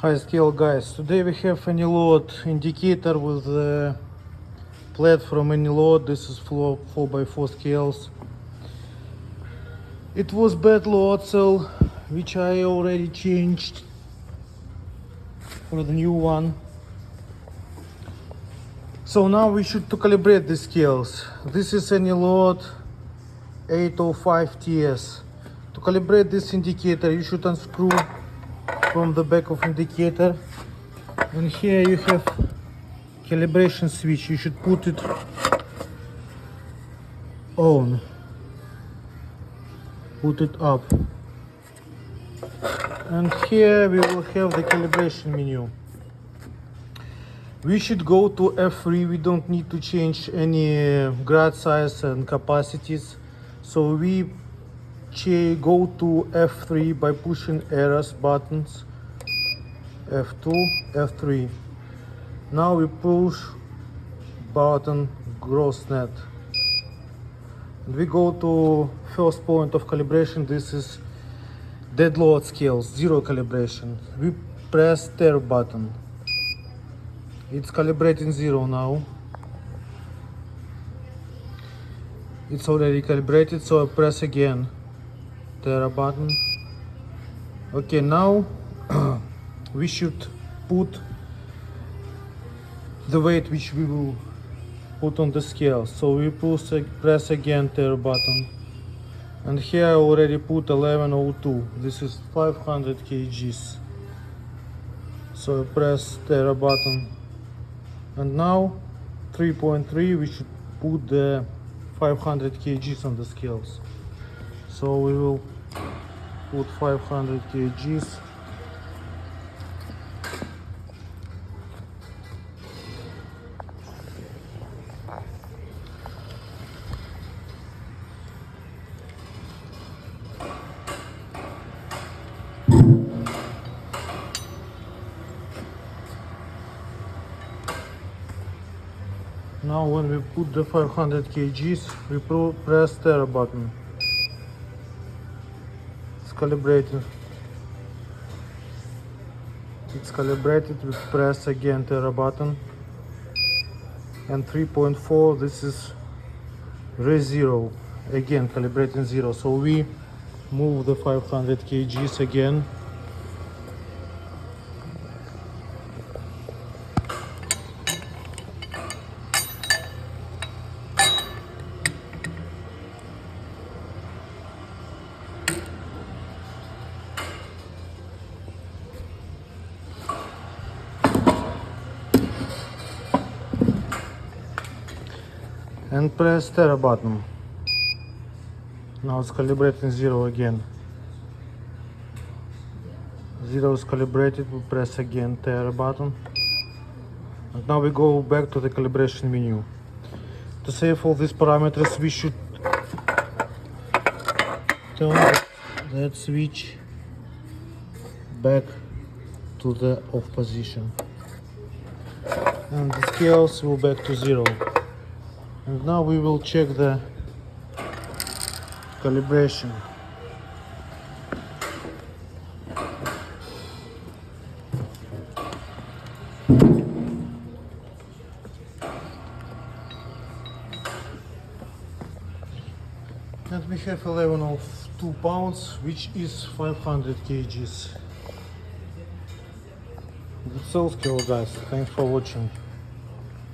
High scale guys, today we have any load indicator with the platform any load. This is 4x4 scales. It was bad load cell which I already changed for the new one. So now we should to calibrate the scales. This is any load 805 TS. To calibrate this indicator you should unscrew from the back of indicator, and here you have calibration switch. You should put it on, put it up, and here we will have the calibration menu. We should go to F3. We don't need to change any grad size and capacities, so we go to F3 by pushing arrows buttons, F2, F3. Now we push button gross net. And we go to first point of calibration. This is dead load scales, zero calibration. We press enter button. It's calibrating zero now. It's already calibrated, so I press again enter button. Okay, now we should put the weight which we will put on the scale. So we press again enter button, and here I already put 1102. This is 500 kgs. So I press enter button, and now 3.3 we should put the 500 kgs on the scales. So we will put 500 kgs. Now when we put the 500 kgs, we press enter button. It's calibrated. It's calibrated. We press again enter button. And 3.4, this is zero. Again calibrating zero. So we move the 500 kgs again. And press enter button. Now it's calibrating zero again. Zero is calibrated. We press again enter button. And now we go back to the calibration menu. To save all these parameters, we should turn that switch back to the off position, and the scales will back to zero. And now we will check the calibration. And we have 1102 pounds, which is 500 kgs. That's all, scale guys. Thanks for watching.